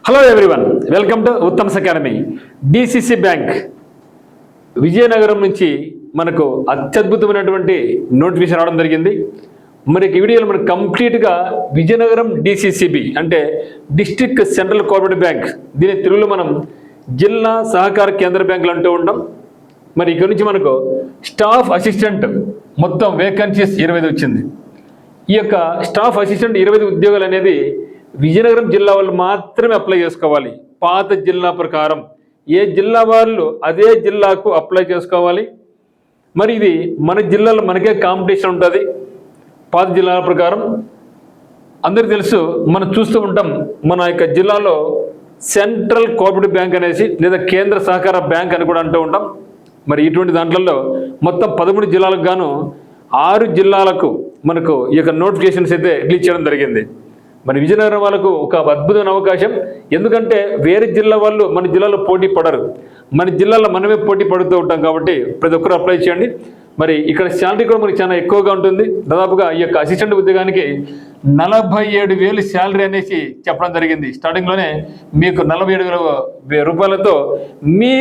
Hello everyone, welcome to Uttam's academy. DCC bank Vizianagaram నుంచి మనకు అత్యద్భుతమైనటువంటి నోటిఫికేషన్ రావడం జరిగింది. మరి ఈ వీడియోలో మనకు కంప్లీట్గా విజయనగరం డిసిసిబి అంటే డిస్ట్రిక్ట్ సెంట్రల్ కోఆపరేటివ్ బ్యాంక్, దీని తెలుగులో మనం జిల్లా సహకార కేంద్ర బ్యాంకులు అంటూ ఉంటాం. మరి ఇక్కడ నుంచి మనకు స్టాఫ్ అసిస్టెంట్ మొత్తం వేకెన్సీస్ 25 వచ్చింది. ఈ యొక్క స్టాఫ్ అసిస్టెంట్ 25 ఉద్యోగాలు అనేది విజయనగరం జిల్లా వాళ్ళు మాత్రమే అప్లై చేసుకోవాలి. పాత జిల్లా ప్రకారం ఏ జిల్లా వాళ్ళు అదే జిల్లాకు అప్లై చేసుకోవాలి. మరి ఇది మన జిల్లాలో మనకే కాంపిటీషన్ ఉంటుంది. పాత జిల్లాల ప్రకారం అందరికీ తెలుసు, మనం చూస్తూ ఉంటాం మన యొక్క జిల్లాలో సెంట్రల్ కోఆపరేటివ్ బ్యాంక్ అనేసి లేదా కేంద్ర సహకార బ్యాంక్ అని కూడా అంటూ ఉంటాం. మరి ఇటువంటి దాంట్లలో మొత్తం 13 జిల్లాలకు గాను 6 జిల్లాలకు మనకు ఈ యొక్క నోటిఫికేషన్స్ అయితే రిలీజ్ చేయడం జరిగింది. మరి విజయనగరం వాళ్ళకు ఒక అద్భుతమైన అవకాశం. ఎందుకంటే వేరే జిల్లా వాళ్ళు మన జిల్లాలో పోటీ పడరు, మన జిల్లాలో మనమే పోటీ పడుతూ ఉంటాం. కాబట్టి ప్రతి ఒక్కరు అప్లై చేయండి. మరి ఇక్కడ శాలరీ కూడా మనకి చాలా ఎక్కువగా ఉంటుంది. దాదాపుగా ఈ యొక్క అసిస్టెంట్ ఉద్యోగానికి 47,000 శాలరీ అనేసి చెప్పడం జరిగింది. స్టార్టింగ్లోనే మీకు 47,000 రూపాయలతో మీ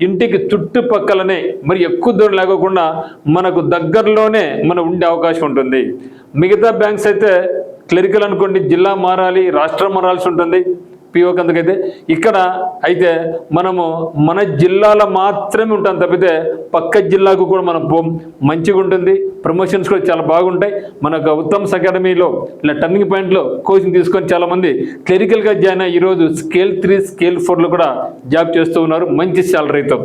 ఇంటికి చుట్టుపక్కలనే మరి ఎక్కువ దూరం లేకోకుండా మనకు దగ్గరలోనే మనం ఉండే అవకాశం ఉంటుంది. మిగతా బ్యాంక్స్ అయితే క్లరికల్ అనుకోండి, జిల్లా మారాలి, రాష్ట్రం మారాల్సి ఉంటుంది పిఓ కిందకైతే. ఇక్కడ అయితే మనము మన జిల్లాలో మాత్రమే ఉంటాం తప్పితే పక్క జిల్లాకు కూడా మనం మంచిగా ఉంటుంది. ప్రమోషన్స్ కూడా చాలా బాగుంటాయి. మనకు ఉత్తమ్స్ అకాడమీలో ఇలా టర్నింగ్ పాయింట్లో కోచింగ్ తీసుకొని చాలామంది క్లరికల్గా జాయిన్ అయ్యి ఈరోజు స్కేల్ 3, స్కేల్ 4లో కూడా జాబ్ చేస్తూ ఉన్నారు మంచి శాలరీతో.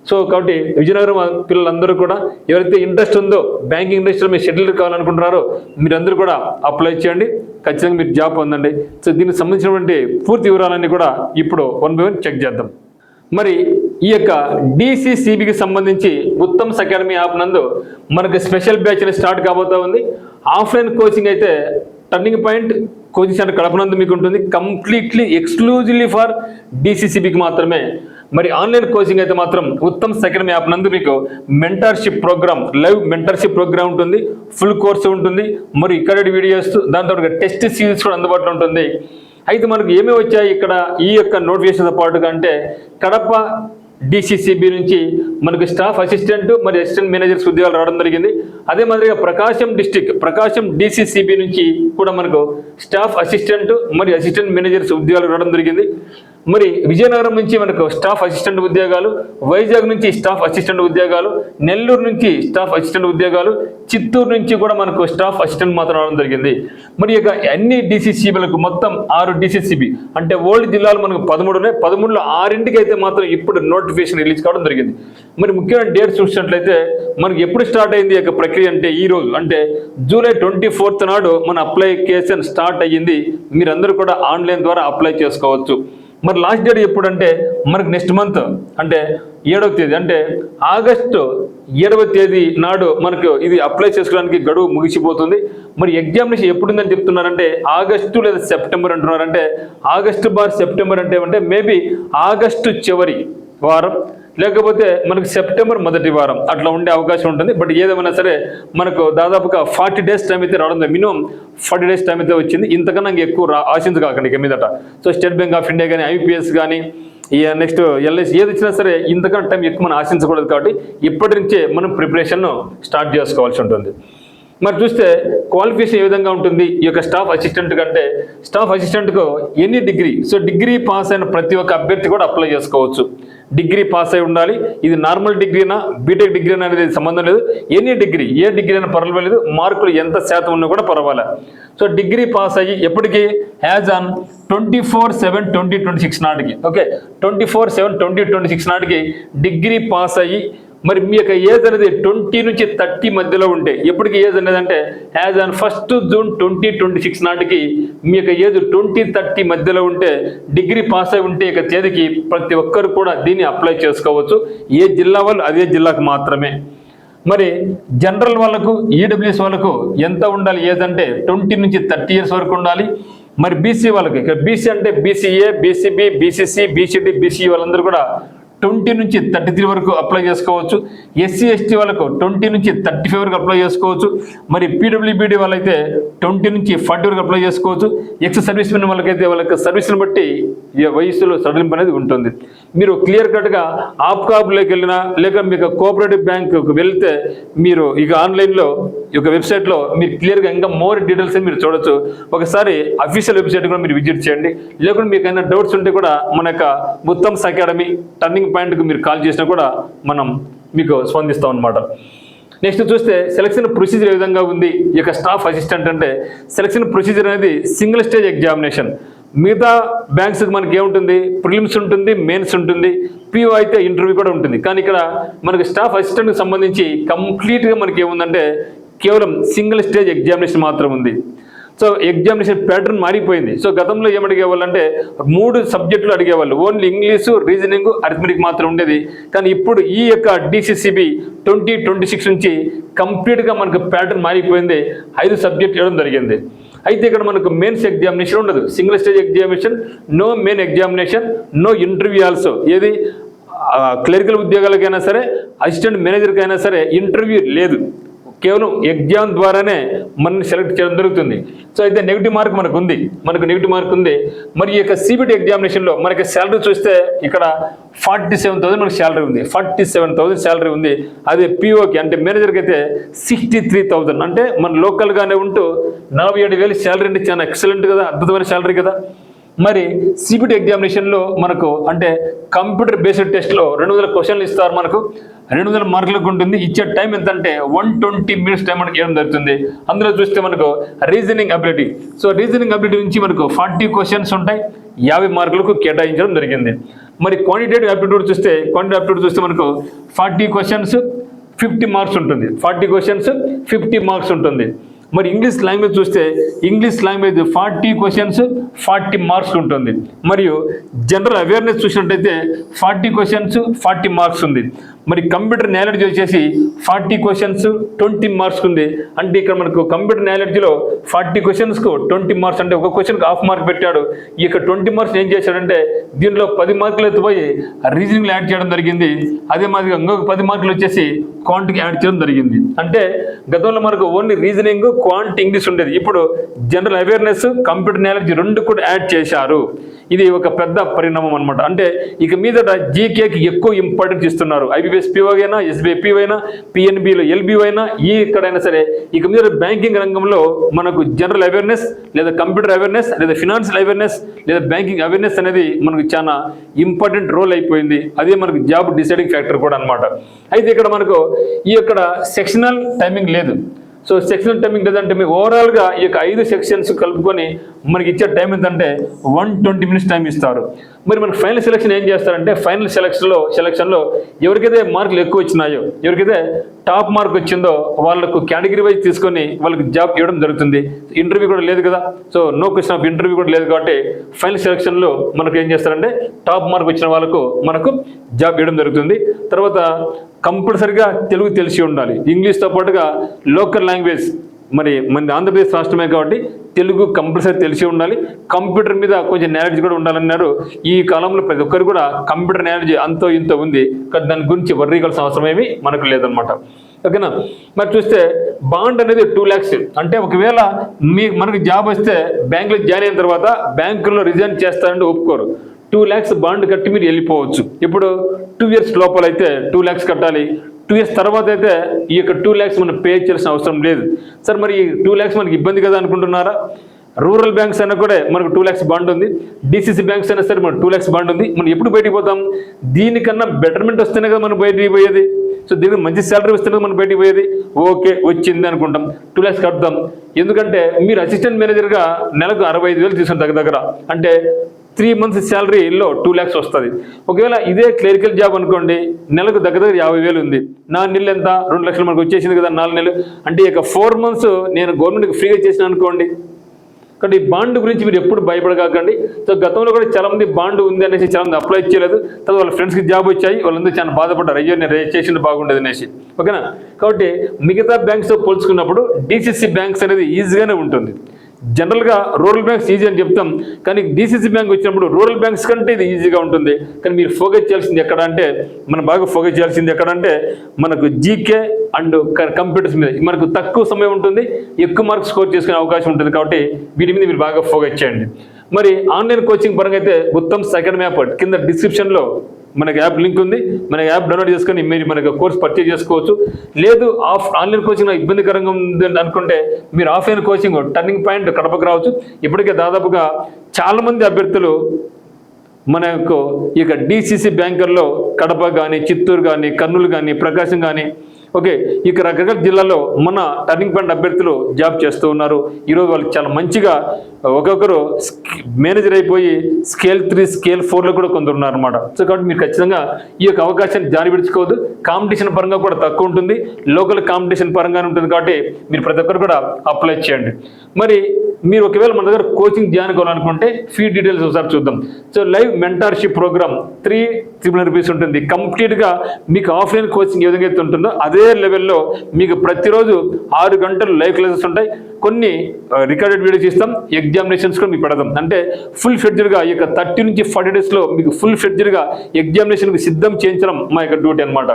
సో కాబట్టి విజయనగరం పిల్లలందరూ కూడా ఎవరైతే ఇంట్రెస్ట్ ఉందో బ్యాంకింగ్ ఇండస్ట్రీలో మీరు షెడ్యూల్ కావాలనుకుంటున్నారో మీరందరూ కూడా అప్లై చేయండి. ఖచ్చితంగా మీరు జాబ్ పొందండి. సో దీనికి సంబంధించినటువంటి పూర్తి వివరాలన్నీ కూడా ఇప్పుడు 1 by 1 చెక్ చేద్దాం. మరి ఈ యొక్క డిసిసిబికి సంబంధించి ఉత్తమ్స్ అకాడమీ యాప్ నందు మనకు స్పెషల్ బ్యాచ్ అనేది స్టార్ట్ కాబోతూ ఉంది. ఆఫ్లైన్ కోచింగ్ అయితే టర్నింగ్ పాయింట్ కోచింగ్ సెంటర్ కడపనందు మీకు ఉంటుంది. కంప్లీట్లీ ఎక్స్క్లూజివ్లీ ఫర్ డిసిసిబికి మాత్రమే. మరి ఆన్లైన్ కోచింగ్ అయితే మాత్రం ఉత్తమ్స్ అకాడమీ యాప్ నందు మీకు mentorship program, live mentorship program ఉంటుంది, ఫుల్ కోర్సు ఉంటుంది, మరి ఇక్కడ వీడియోస్, దాంతో టెస్ట్ సిరీస్ కూడా అందుబాటులో ఉంటుంది. అయితే మనకు ఏమేమి వచ్చాయి ఇక్కడ ఈ యొక్క నోటిఫికేషన్తో పాటుగా అంటే కడప డిసిసిబి నుంచి మనకు స్టాఫ్ అసిస్టెంట్ మరి అసిస్టెంట్ మేనేజర్స్ ఉద్యోగాలు రావడం జరిగింది. అదే మాదిరిగా ప్రకాశం డిసిసిబి నుంచి కూడా మనకు స్టాఫ్ అసిస్టెంట్ మరి అసిస్టెంట్ మేనేజర్స్ ఉద్యోగాలు రావడం జరిగింది. మరి విజయనగరం నుంచి మనకు స్టాఫ్ అసిస్టెంట్ ఉద్యోగాలు, వైజాగ్ నుంచి స్టాఫ్ అసిస్టెంట్ ఉద్యోగాలు, నెల్లూరు నుంచి స్టాఫ్ అసిస్టెంట్ ఉద్యోగాలు, చిత్తూరు నుంచి కూడా మనకు స్టాఫ్ అసిస్టెంట్ మాత్రం రావడం జరిగింది. మరి ఇక అన్ని డిసిసిబిలకు మొత్తం 6 డిసిసిబి అంటే ఓల్డ్ జిల్లాలు మనకు 13 ఉన్నాయి. 13లో 6 అయితే మాత్రం ఇప్పుడు నోటిఫికేషన్ రిలీజ్ కావడం జరిగింది. మరి ముఖ్యమైన డేట్స్ చూసినట్లయితే మనకి ఎప్పుడు స్టార్ట్ అయింది ఈ యొక్క ప్రక్రియ అంటే ఈ రోజు అంటే జూలై 24th నాడు మన అప్లికేషన్ స్టార్ట్ అయ్యింది. మీరందరూ కూడా ఆన్లైన్ ద్వారా అప్లై చేసుకోవచ్చు. మరి లాస్ట్ డేట్ ఎప్పుడంటే మనకు నెక్స్ట్ మంత్ అంటే 7వ తేదీ అంటే ఆగస్టు 7వ తేదీ నాడు మనకు ఇది అప్లై చేసుకోవడానికి గడువు ముగిసిపోతుంది. మరి ఎగ్జామినేషన్ ఎప్పుడుందని చెప్తున్నారంటే ఆగస్టు లేదా సెప్టెంబర్ అంటున్నారంటే ఆగస్టు సెప్టెంబర్ అంటే మేబీ ఆగస్టు చివరి వారం లేకపోతే మనకు సెప్టెంబర్ మొదటి వారం అట్లా ఉండే అవకాశం ఉంటుంది. బట్ ఏదేమైనా సరే మనకు దాదాపుగా 40 days టైం అయితే రావడం, మినిమం 40 days టైం అయితే వచ్చింది. ఇంతకన్నా ఎక్కువ ఆశించకండి ఇక మీదట. So state bank of India కానీ ఐపీఎస్ కానీ నెక్స్ట్ ఎల్ఐసి ఏది వచ్చినా సరే ఇంతకన్నా టైం ఎక్కువ మనం ఆశించకూడదు. కాబట్టి ఇప్పటి నుంచే మనం ప్రిపరేషన్ స్టార్ట్ చేసుకోవాల్సి ఉంటుంది. మరి చూస్తే క్వాలిఫికేషన్ ఏ విధంగా ఉంటుంది ఈ యొక్క స్టాఫ్ అసిస్టెంట్ కంటే స్టాఫ్ అసిస్టెంట్కు any degree, so degree pass అయిన ప్రతి ఒక్క అభ్యర్థి కూడా అప్లై చేసుకోవచ్చు. డిగ్రీ పాస్ అయి ఉండాలి. ఇది నార్మల్ డిగ్రీనా బీటెక్ డిగ్రీనా అనేది సంబంధం లేదు. ఎనీ డిగ్రీ, ఏ డిగ్రీ అయినా పర్వాలేదు, మార్కులు ఎంత శాతం ఉన్నా కూడా పర్వాలేదు. సో డిగ్రీ పాస్ అయ్యి ఎప్పటికీ యాజ్ ఆన్ 24/7/2026 నాటికి, ఓకే 24/7/2026 నాటికి డిగ్రీ పాస్ అయ్యి మరి మీ యొక్క ఏజ్ అనేది 20 నుంచి 30 మధ్యలో ఉంటే, ఎప్పటికీ ఏజ్ అనేది అంటే యాజ్ ఆన్ 1st June 2026 నాటికి మీ యొక్క ఏజ్ 20-30 మధ్యలో ఉంటే డిగ్రీ పాస్ అయి ఉంటే ఇక తేదీకి ప్రతి ఒక్కరు కూడా దీన్ని అప్లై చేసుకోవచ్చు. ఏ జిల్లా వాళ్ళు అదే జిల్లాకు మాత్రమే. మరి జనరల్ వాళ్ళకు ఈడబ్ల్యూఎస్ వాళ్ళకు ఎంత ఉండాలి ఏజ్ అంటే 20 నుంచి 30 years వరకు ఉండాలి. మరి బీసీ వాళ్ళకి, బీసీ అంటే BCA, BCB, BCC, BCD, BC వాళ్ళందరూ కూడా 20 నుంచి 33 వరకు అప్లై చేసుకోవచ్చు. ఎస్సీ ఎస్టీ వాళ్ళకు 20 నుంచి 35 వరకు అప్లై చేసుకోవచ్చు. మరి పీడబ్ల్యూబీడీ వాళ్ళైతే 20 నుంచి 40 వరకు అప్లై చేసుకోవచ్చు. ఎక్స్ సర్వీస్ మెన్ వాళ్ళకైతే వాళ్ళకి సర్వీస్ని బట్టి ఈ వయసులో సడలింపు అనేది ఉంటుంది. మీరు క్లియర్ కట్గా ఆప్కాబ్లోకి వెళ్ళినా లేక మీకు కోఆపరేటివ్ బ్యాంకుకు వెళ్తే మీరు ఇక ఆన్లైన్లో ఈ యొక్క వెబ్సైట్లో మీరు క్లియర్గా ఇంకా మోర్ డీటెయిల్స్ మీరు చూడొచ్చు. ఒకసారి అఫీషియల్ వెబ్సైట్ కూడా మీరు విజిట్ చేయండి. లేకుంటే మీకు ఏమైనా డౌట్స్ ఉంటే కూడా మన యొక్క ఉత్తమ్స్ అకాడమీ టర్నింగ్ పాయింట్కి మీరు కాల్ చేసినా కూడా మనం మీకు స్పందిస్తాం అన్నమాట. నెక్స్ట్ చూస్తే సెలక్షన్ ప్రొసీజర్ ఏ విధంగా ఉంది. ఈ యొక్క స్టాఫ్ అసిస్టెంట్ అంటే సెలక్షన్ ప్రొసీజర్ అనేది సింగిల్ స్టేజ్ ఎగ్జామినేషన్. మిగతా బ్యాంక్స్కి మనకి ఏముంటుంది, ప్రిలిమ్స్ ఉంటుంది, మెయిన్స్ ఉంటుంది, పిఓ అయితే ఇంటర్వ్యూ కూడా ఉంటుంది. కానీ ఇక్కడ మనకి స్టాఫ్ అసిస్టెంట్కి సంబంధించి కంప్లీట్గా మనకి ఏముందంటే కేవలం సింగిల్ స్టేజ్ ఎగ్జామినేషన్ మాత్రం ఉంది. సో ఎగ్జామినేషన్ ప్యాటర్న్ మారిపోయింది. సో గతంలో ఏమడిగేవాళ్ళు అంటే 3 సబ్జెక్టులు అడిగేవాళ్ళు, ఓన్లీ ఇంగ్లీషు, రీజనింగ్, అరిథమెటిక్ మాత్రం ఉండేది. కానీ ఇప్పుడు ఈ యొక్క DCCB 2026 నుంచి కంప్లీట్గా మనకు ప్యాటర్న్ మారిపోయింది. 5 సబ్జెక్టులు ఇవ్వడం జరిగింది. అయితే ఇక్కడ మనకు మెయిన్స్ ఎగ్జామినేషన్ ఉండదు, single stage examination, no main examination, no interview also. ఏది క్లరికల్ ఉద్యోగాలకైనా సరే, అసిస్టెంట్ మేనేజర్కి అయినా సరే ఇంటర్వ్యూ లేదు, కేవలం ఎగ్జామ్ ద్వారానే మనల్ని సెలెక్ట్ చేయడం జరుగుతుంది. సో అయితే నెగిటివ్ మార్క్ మనకు నెగిటివ్ మార్క్ ఉంది. మరి ఈ యొక్క CBT ఎగ్జామినేషన్లో మనకి శాలరీ చూస్తే ఇక్కడ 47,000 మనకి శాలరీ ఉంది, 47,000 శాలరీ ఉంది. అదే POకి అంటే మేనేజర్కి అయితే 63,000. అంటే మన లోకల్గానే ఉంటూ 47,000 శాలరీ అంటే చాలా ఎక్సలెంట్ కదా, అద్భుతమైన శాలరీ కదా. మరి CBT ఎగ్జామినేషన్లో మనకు అంటే కంప్యూటర్ బేస్డ్ టెస్ట్లో 200 క్వశ్చన్లు ఇస్తారు. మనకు 200 మార్కులకు ఉంటుంది. ఇచ్చే టైం ఎంత అంటే 120 మినిట్స్ టైం మనకి ఇవ్వడం జరుగుతుంది. అందులో చూస్తే మనకు reasoning ability, so reasoning ability నుంచి మనకు 40 క్వశ్చన్స్ ఉంటాయి, 50 మార్కులకు కేటాయించడం జరిగింది. మరి క్వాంటిటేటివ్ యాప్టిట్యూడ్ చూస్తే మనకు 40 క్వశ్చన్స్ 50 మార్క్స్ ఉంటుంది, 40 క్వశ్చన్స్ 50 మార్క్స్ ఉంటుంది. మరి ఇంగ్లీష్ లాంగ్వేజ్ చూస్తే ఇంగ్లీష్ లాంగ్వేజ్ 40 క్వశ్చన్స్ 40 మార్క్స్ ఉంటుంది. మరియు జనరల్ అవేర్నెస్ చూసినట్టయితే 40 క్వశ్చన్స్ 40 మార్క్స్ ఉంది. మరి కంప్యూటర్ నాలెడ్జ్ వచ్చేసి 40 క్వశ్చన్స్ 20 మార్క్స్ ఉంది. అంటే ఇక్కడ మనకు కంప్యూటర్ నాలెడ్జ్లో 40 క్వశ్చన్స్కు 20 మార్క్స్, అంటే ఒక క్వశ్చన్కి హాఫ్ మార్క్ పెట్టాడు. ఈ యొక్క 20 మార్క్స్ ఏం చేశాడంటే దీనిలో 10 మార్కులు ఎత్తిపోయి రీజనింగ్లో యాడ్ చేయడం జరిగింది. అదే మాదిరిగా ఇంకొక 10 మార్కులు వచ్చేసి క్వాంట్కి యాడ్ చేయడం జరిగింది. అంటే గతంలో మనకు ఓన్లీ రీజనింగ్, క్వాంట్, ఇంగ్లీష్ ఉండేది. ఇప్పుడు జనరల్ అవేర్నెస్, కంప్యూటర్ నాలెడ్జ్ 2 కూడా యాడ్ చేశారు. ఇది ఒక పెద్ద పరిణామం అనమాట. అంటే ఇక మీదట జీకేకి ఎక్కువ ఇంపార్టెన్స్ ఇస్తున్నారు. IBPS PO అయినా, SBI PO అయినా, PNBలో LBO అయినా, ఎక్కడైనా సరే ఇక మీద బ్యాంకింగ్ రంగంలో మనకు జనరల్ అవేర్నెస్ లేదా కంప్యూటర్ అవేర్నెస్ లేదా ఫినాన్షియల్ అవేర్నెస్ లేదా బ్యాంకింగ్ అవేర్నెస్ అనేది మనకు చాలా ఇంపార్టెంట్ రోల్ అయిపోయింది. అదే మనకు జాబ్ డిసైడింగ్ ఫ్యాక్టర్ కూడా అనమాట. అయితే ఇక్కడ మనకు ఈ యొక్క సెక్షనల్ టైమింగ్ లేదు. సో సెక్షనల్ టైమింగ్ లేదంటే మీకు ఓవరాల్గా ఈ యొక్క 5 సెక్షన్స్ కలుపుకొని మనకి ఇచ్చే టైం ఏంటంటే 120 మినిట్స్ టైం ఇస్తారు. మరి మనకి ఫైనల్ సెలక్షన్ ఏం చేస్తారంటే ఫైనల్ సెలక్షన్లో ఎవరికైతే మార్కులు ఎక్కువ వచ్చినాయో, ఎవరికైతే టాప్ మార్క్ వచ్చిందో వాళ్ళకు కేటగిరీ వైజ్ తీసుకొని వాళ్ళకి జాబ్ ఇవ్వడం జరుగుతుంది. ఇంటర్వ్యూ కూడా లేదు కదా, so no question of interview కూడా లేదు కాబట్టి ఫైనల్ సెలక్షన్లో మనకు ఏం చేస్తారంటే టాప్ మార్క్ వచ్చిన వాళ్ళకు మనకు జాబ్ ఇవ్వడం జరుగుతుంది. తర్వాత కంపల్సరిగా తెలుగు తెలిసి ఉండాలి, ఇంగ్లీష్తో పాటుగా లోకల్ లాంగ్వేజ్. మరి మన ఆంధ్రప్రదేశ్ రాష్ట్రమే కాబట్టి తెలుగు కంపల్సరీ తెలిసి ఉండాలి. కంప్యూటర్ మీద కొంచెం నాలెడ్జ్ కూడా ఉండాలన్నారు. ఈ కాలంలో ప్రతి ఒక్కరు కూడా కంప్యూటర్ నాలెడ్జ్ అంతో ఇంతో ఉంది, కానీ దాని గురించి వర్రీ కావాల్సిన అవసరం ఏమీ మనకు లేదనమాట. ఓకేనా. మరి చూస్తే బాండ్ అనేది 2 lakhs. అంటే ఒకవేళ మనకు జాబ్ వస్తే బ్యాంకులో జాయిన్ అయిన తర్వాత బ్యాంకులో రిజైన్ చేస్తారంటే ఒప్పుకోరు. 2 lakhs బాండ్ కట్టి మీరు వెళ్ళిపోవచ్చు. ఇప్పుడు 2 years లోపల అయితే 2 lakhs కట్టాలి. 2 years తర్వాత అయితే ఈ యొక్క 2 lakhs మనం పే చేయాల్సిన అవసరం లేదు. సార్ మరి 2 lakhs మనకి ఇబ్బంది కదా అనుకుంటున్నారా? రూరల్ బ్యాంక్స్ అయినా కూడా మనకు 2 lakhs బాండ్ ఉంది, DCC బ్యాంక్స్ అయినా సరే మనకు 2 lakhs బాండ్ ఉంది. మనం ఎప్పుడు బయటికి పోతాం? దీనికన్నా బెటర్మెంట్ వస్తేనే కదా మనం బయటికి పోయేది. సో దీనికి మంచి శాలరీ వస్తేనే మనం బయటికి పోయేది. ఓకే వచ్చింది అనుకుంటాం, 2 lakhs కడతాం. ఎందుకంటే మీరు అసిస్టెంట్ మేనేజర్గా నెలకు 65,000 తీసుకుని దగ్గర అంటే 3 months శాలరీలో 2 lakhs వస్తుంది. ఒకవేళ ఇదే క్లరికల్ జాబ్ అనుకోండి, నెలకు దగ్గర 50,000 ఉంది. 4 నెలలు ఎంత? 2 లక్షలు మనకు వచ్చేసింది కదా 4 నెలలు. అంటే ఇక 4 months నేను గవర్నమెంట్కి ఫ్రీగా చేసిన అనుకోండి. కాబట్టి ఈ బాండ్ గురించి మీరు ఎప్పుడు భయపడకాకండి. సో గతంలో కూడా చాలామంది బాండ్ ఉంది అనేసి చాలామంది అప్లై చేయలేదు, తర్వాత వాళ్ళ ఫ్రెండ్స్కి జాబ్ వచ్చాయి, వాళ్ళందరూ చాలా బాధపడ్డారు, అయ్యో నేను చేసిన బాగుండేది అనేసి. ఓకేనా. కాబట్టి మిగతా బ్యాంక్స్తో పోల్చుకున్నప్పుడు DCC బ్యాంక్స్ అనేది ఈజీగానే ఉంటుంది. జనరల్గా రూరల్ బ్యాంక్స్ ఈజీ అని చెప్తాం, కానీ డీసీసీ బ్యాంక్ వచ్చినప్పుడు రూరల్ బ్యాంక్స్ కంటే ఇది ఈజీగా ఉంటుంది. కానీ మీరు ఫోకస్ చేయాల్సింది ఎక్కడ అంటే, మనం బాగా ఫోకస్ చేయాల్సింది ఎక్కడంటే మనకు జీకే అండ్ కంప్యూటర్స్ మీద. మనకు తక్కువ సమయం ఉంటుంది, ఎక్కువ మార్క్స్ స్కోర్ చేసుకునే అవకాశం ఉంటుంది. కాబట్టి వీటి మీద మీరు బాగా ఫోకస్ చేయండి. మరి ఆన్లైన్ కోచింగ్ పరంగా అయితే ఉత్తమ్స్ అకాడమీ యాప్ కింద డిస్క్రిప్షన్లో మనకి యాప్ లింక్ ఉంది. మన యాప్ డౌన్లోడ్ చేసుకొని మీరు మనకు కోర్స్ పర్చేజ్ చేసుకోవచ్చు. లేదు ఆన్లైన్ కోచింగ్ ఇబ్బందికరంగా ఉంది అనుకుంటే మీరు ఆఫ్లైన్ కోచింగ్ టర్నింగ్ పాయింట్ కడపకు రావచ్చు. ఇప్పటికే దాదాపుగా చాలామంది అభ్యర్థులు మన యొక్క ఈ యొక్క డీసీసీ బ్యాంకర్లో కడప కానీ, చిత్తూరు కానీ, కర్నూలు కానీ, ప్రకాశం కానీ, ఓకే, ఇక రకరకాల జిల్లాల్లో మన టర్నింగ్ పాయింట్ అభ్యర్థులు జాబ్ చేస్తూ ఉన్నారు. ఈరోజు వాళ్ళు చాలా మంచిగా ఒక్కొక్కరు మేనేజర్ అయిపోయి స్కేల్ 3, స్కేల్ 4లో కూడా కొందరు ఉన్నారన్నమాట. సో కాబట్టి మీరు ఖచ్చితంగా ఈ యొక్క అవకాశాన్ని జారి విడుచుకోవద్దు. కాంపిటీషన్ పరంగా కూడా తక్కువ ఉంటుంది, లోకల్ కాంపిటీషన్ పరంగానే ఉంటుంది. కాబట్టి మీరు ప్రతి ఒక్కరు కూడా అప్లై చేయండి. మరి మీరు ఒకవేళ మన దగ్గర కోచింగ్ జాయిన్ కావాలనుకుంటే ఫీ డీటెయిల్స్ ఒకసారి చూద్దాం. So live mentorship programme 3,000 rupees ఉంటుంది. కంప్లీట్గా మీకు ఆఫ్లైన్ కోచింగ్ ఏ విధంగా అయితే ఉంటుందో అదే లెవెల్లో మీకు ప్రతిరోజు 6 గంటలు లైవ్ క్లాసెస్ ఉంటాయి. కొన్ని రికార్డెడ్ వీడియోస్ ఇస్తాం, ఎగ్జామినేషన్స్ కూడా మీకు పెడదాం. అంటే ఫుల్ ఫెడ్జ్డ్గా ఈ యొక్క 30 నుంచి 40 డేస్లో మీకు ఫుల్ ఫెడ్జ్డ్గా ఎగ్జామినేషన్కి సిద్ధం చేయించడం మా యొక్క డ్యూటీ అనమాట.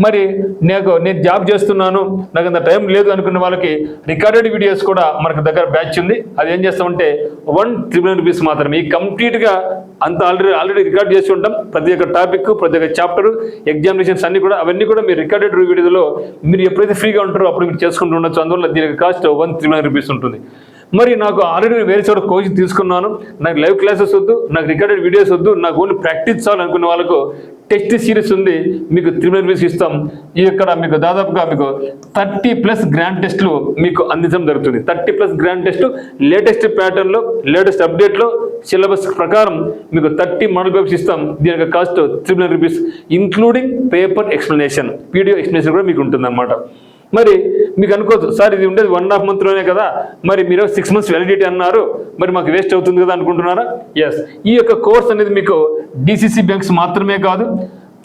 మరి నేను జాబ్ చేస్తున్నాను, నాకు అంత టైం లేదు అనుకున్న వాళ్ళకి రికార్డెడ్ వీడియోస్ కూడా మనకు దగ్గర బ్యాచ్ ఉంది. అది ఏం చేస్తామంటే 1,000 రూపీస్ మాత్రమే. ఈ కంప్లీట్గా అంత ఆల్రెడీ రికార్డ్ చేసి ఉంటాం. ప్రతి ఒక్క టాపిక్, ప్రతి ఒక్క చాప్టర్, ఎగ్జామినేషన్స్ అన్ని కూడా అవన్నీ కూడా మీరు రికార్డెడ్ వీడియోలో మీరు ఎప్పుడైతే ఫ్రీగా ఉంటారో అప్పుడు మీరు చేసుకుంటూ ఉండొచ్చు. అందువల్ల దీనికి కాస్ట్ 1,000 రూపీస్ ఉంటుంది. మరి నాకు ఆల్రెడీ వేరే చోట కోచింగ్ తీసుకున్నాను, నాకు లైవ్ క్లాసెస్ వద్దు, నాకు రికార్డెడ్ వీడియోస్ వద్దు, నాకు ఓన్లీ ప్రాక్టీస్ చాలు అనుకున్న వాళ్ళకు టెస్ట్ సిరీస్ ఉంది, మీకు 3,000 రూపీస్ ఇస్తాం. ఇక్కడ మీకు దాదాపుగా మీకు 30+ గ్రాండ్ టెస్ట్లు మీకు అందించడం జరుగుతుంది. 30+ గ్రాండ్ టెస్ట్ లేటెస్ట్ ప్యాటర్న్లో, లేటెస్ట్ అప్డేట్లో, సిలబస్ ప్రకారం మీకు 30 మోడల్ పేపర్స్ ఇస్తాం. దీని యొక్క cost 3,000 rupees including paper explanation, PDF explanation కూడా మీకు ఉంటుంది అన్నమాట. మరి మీకు అనుకోవచ్చు, సార్ ఇది ఉండేది 1.5 మంత్లోనే కదా, మరి మీరు 6 మంత్స్ వ్యాలిడిటీ అన్నారు, మరి మాకు వేస్ట్ అవుతుంది కదా అనుకుంటున్నారా? ఎస్, ఈ యొక్క కోర్స్ అనేది మీకు డీసీసీ బ్యాంక్స్ మాత్రమే కాదు,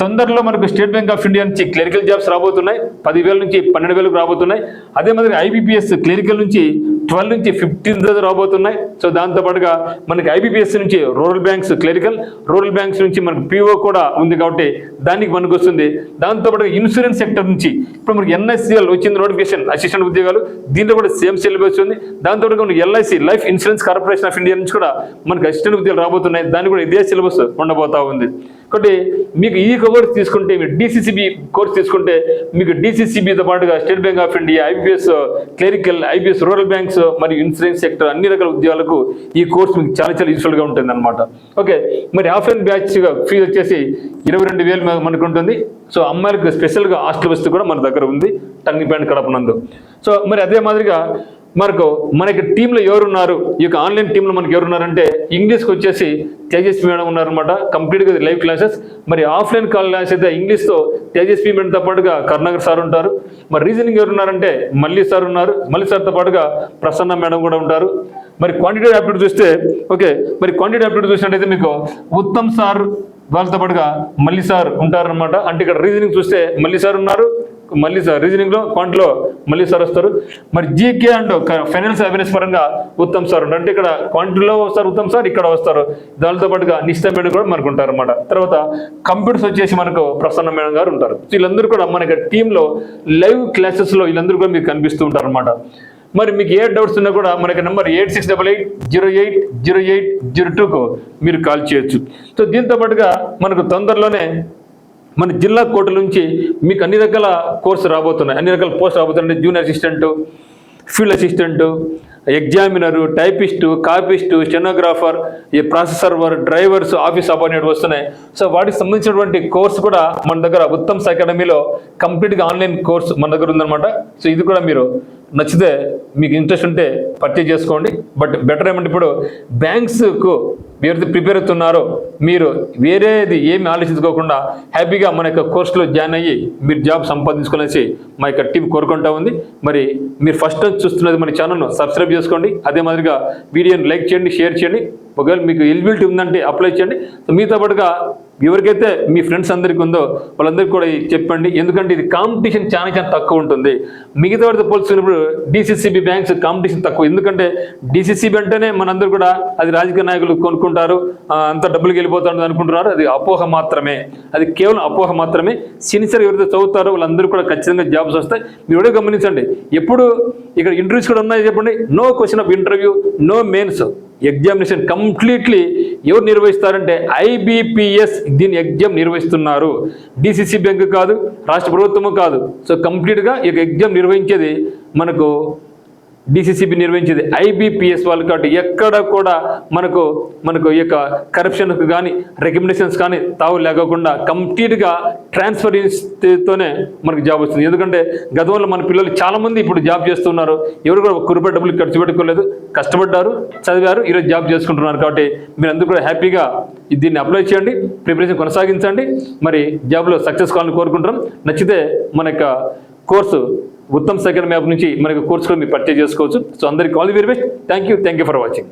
తొందరలో మనకు స్టేట్ బ్యాంక్ ఆఫ్ ఇండియా నుంచి క్లరికల్ జాబ్స్ రాబోతున్నాయి. 10,000 నుంచి 12,000 రాబోతున్నాయి. అదే మాదిరి ఐబీపీఎస్ క్లరికల్ నుంచి 12 నుంచి 15,000 రాబోతున్నాయి. సో దాంతోపాటుగా మనకి ఐబీపీఎస్ నుంచి rural banks clerical, rural banks నుంచి మనకు పీఓ కూడా ఉంది కాబట్టి దానికి మనకు వస్తుంది. దాంతోపాటుగా ఇన్సూరెన్స్ సెక్టర్ నుంచి ఇప్పుడు మనకి ఎన్ఎస్సిఎల్ వచ్చింది నోటిఫికేషన్, అసిస్టెంట్ ఉద్యోగాలు, దీంట్లో కూడా సేమ్ సిలబస్ ఉంది. దాంతోపాటుగా మనకి LIC life insurance corporation of India నుంచి కూడా మనకి అసిస్టెంట్ ఉద్యోగాలు రాబోతున్నాయి. దానికి కూడా ఇదే సిలబస్ ఉండబోతా ఉంది. కాబట్టి మీకు ఈ కోర్స్ తీసుకుంటే, మీరు డీసీసీబీ కోర్స్ తీసుకుంటే మీకు డీసీసీబీతో పాటుగా state bank of India, IBPS clerical, IBS rural banks మరియు ఇన్సూరెన్స్ సెక్టర్ అన్ని రకాల ఉద్యోగాలకు ఈ కోర్స్ మీకు చాలా చాలా యూస్ఫుల్గా ఉంటుంది అనమాట. ఓకే, మరి ఆఫ్లైన్ బ్యాచ్ ఫీజు వచ్చేసి 22,000 మనకు ఉంటుంది. సో అమ్మాయిలకు స్పెషల్గా హాస్టల్ వస్తూ కూడా మన దగ్గర ఉంది టర్నింగ్ పాయింట్ కడపనందు. సో మరి అదే మాదిరిగా మనకి టీంలో ఎవరున్నారు, ఈ యొక్క ఆన్లైన్ టీంలో మనకి ఎవరున్నారంటే ఇంగ్లీష్కి వచ్చేసి తేజస్వి మేడం ఉన్నారనమాట, కంప్లీట్గా లైవ్ క్లాసెస్. మరి ఆఫ్లైన్ క్లాస్ అయితే ఇంగ్లీష్తో తేజస్వి మేడంతో పాటుగా కరుణాకర్ సార్ ఉంటారు. మరి రీజనింగ్ ఎవరున్నారంటే మల్లి సార్ ఉన్నారు, మల్లి సార్తో పాటుగా ప్రసన్న మేడం కూడా ఉంటారు. మరి క్వాంటిటేటివ్ యాప్టిట్యూడ్ చూస్తే, ఓకే, మరి క్వాంటిటేటివ్ యాప్టిట్యూడ్ చూసినట్టయితే మీకు ఉత్తమ్ సార్ వాళ్ళతో పాటుగా మల్లి సార్ ఉంటారనమాట. అంటే ఇక్కడ రీజనింగ్ చూస్తే మల్లి సార్ ఉన్నారు, మళ్ళీ సార్ రీజనింగ్లో క్వాంట్లో మళ్ళీ సార్ వస్తారు. మరి జీకే అండ్ ఫైనాన్స్ అవేర్నెస్ పరంగా ఉత్తమ్ సార్ ఉంటారు. అంటే ఇక్కడ క్వాంటిలో వస్తారు ఉత్తమ్ సార్, ఇక్కడ వస్తారు. దానితో పాటుగా నిష్ఠా మేడం కూడా మనకు ఉంటారు అన్నమాట. తర్వాత కంప్యూటర్స్ వచ్చేసి మనకు ప్రసన్న మేడం గారు ఉంటారు. వీళ్ళందరూ కూడా మనకి టీంలో లైవ్ క్లాసెస్లో వీళ్ళందరూ కూడా మీకు కనిపిస్తూ ఉంటారు అన్నమాట. మరి మీకు ఏ డౌట్స్ ఉన్నా కూడా మనకి నెంబర్ 8688080802కు మీరు కాల్ చేయొచ్చు. సో దీంతో పాటుగా మనకు తొందరలోనే మన జిల్లా కోర్టుల నుంచి మీకు అన్ని రకాల కోర్సు రాబోతున్నాయి, అన్ని రకాల పోస్ట్ రాబోతున్నాయి. Junior assistant, field assistant, examiner, typist, copyist, stenographer, ఈ process server, drivers, office appointed వస్తున్నాయి. సో వాటికి సంబంధించినటువంటి కోర్సు కూడా మన దగ్గర ఉత్తమ్స్ అకాడమీలో కంప్లీట్గా ఆన్లైన్ కోర్స్ మన దగ్గర ఉందన్నమాట. సో ఇది కూడా మీరు నచ్చితే, మీకు ఇంట్రెస్ట్ ఉంటే పర్చేజ్ చేసుకోండి. బట్ బెటర్ ఏమంటే ఇప్పుడు బ్యాంక్స్కు ఎవరైతే ప్రిపేర్ అవుతున్నారో మీరు వేరేది ఏమి ఆలోచించుకోకుండా హ్యాపీగా మన యొక్క కోర్సులో జాయిన్ అయ్యి మీరు జాబ్ సంపాదించుకునేసి మా యొక్క టీం కోరుకుంటా ఉంది. మరి మీరు ఫస్ట్ టైం చూస్తున్నది మన ఛానల్ను సబ్స్క్రైబ్ చేసుకోండి. అదే మాదిరిగా వీడియోని లైక్ చేయండి, షేర్ చేయండి. ఒకవేళ మీకు ఎలిజిబిలిటీ ఉందంటే అప్లై చేయండి. మీతో పాటుగా ఎవరికైతే మీ ఫ్రెండ్స్ అందరికీ ఉందో వాళ్ళందరికీ కూడా చెప్పండి. ఎందుకంటే ఇది కాంపిటీషన్ చాలా చాలా తక్కువ ఉంటుంది. మిగతా వాటితో పోల్చుకున్నప్పుడు డిసిసిబి బ్యాంక్స్ కాంపిటీషన్ తక్కువ. ఎందుకంటే డిసిసిబి అంటేనే మనందరూ కూడా అది రాజకీయ నాయకులు కొనుక్కుంటారు, అంత డబ్బులకి వెళ్ళిపోతారు అనుకుంటున్నారు. అది అపోహ మాత్రమే, అది కేవలం అపోహ మాత్రమే. సిన్సియర్ ఎవరైతే చదువుతారో వాళ్ళందరూ కూడా ఖచ్చితంగా జాబ్స్ వస్తాయి. మీరు కూడా గమనించండి, ఎప్పుడు ఇక్కడ ఇంటర్వ్యూస్ కూడా ఉన్నాయి చెప్పండి. No question of interview, no mains. Examination completely ఎవరు నిర్వహిస్తారంటే ఐబిపిఎస్ దీని ఎగ్జామ్ నిర్వహిస్తున్నారు. డిసిసి బ్యాంక్ కాదు, రాష్ట్ర ప్రభుత్వము కాదు. సో కంప్లీట్గా ఈ ఎగ్జామ్ నిర్వహించేది మనకు డిసిసిబి నిర్వహించేది ఐబిపిఎస్ వాళ్ళు. కాబట్టి ఎక్కడ కూడా మనకు ఈ యొక్క కరప్షన్కు కానీ రికమెండేషన్స్ కానీ తావు లేకుండా కంప్లీట్గా ట్రాన్స్ఫరెన్స్తోనే మనకు జాబ్ వస్తుంది. ఎందుకంటే గతంలో మన పిల్లలు చాలామంది ఇప్పుడు జాబ్ చేస్తున్నారు. ఎవరు కూడా ఒక్క రూపాయి డబ్బులు ఖర్చు పెట్టుకోలేదు, కష్టపడ్డారు, చదివారు, ఈరోజు జాబ్ చేసుకుంటున్నారు. కాబట్టి మీరు అందరూ కూడా హ్యాపీగా దీన్ని అప్లై చేయండి, ప్రిపరేషన్ కొనసాగించండి. మరి జాబ్లో సక్సెస్ కావాలని కోరుకుంటున్నాం. నచ్చితే మన యొక్క కోర్సు ఉత్తమ్ సెకండ్ మ్యాప్ నుంచి మనకు కోర్సు కూడా మీరు పర్చేజ్ చేసుకోవచ్చు. సో అందరికీ all the very best. Thank you for watching.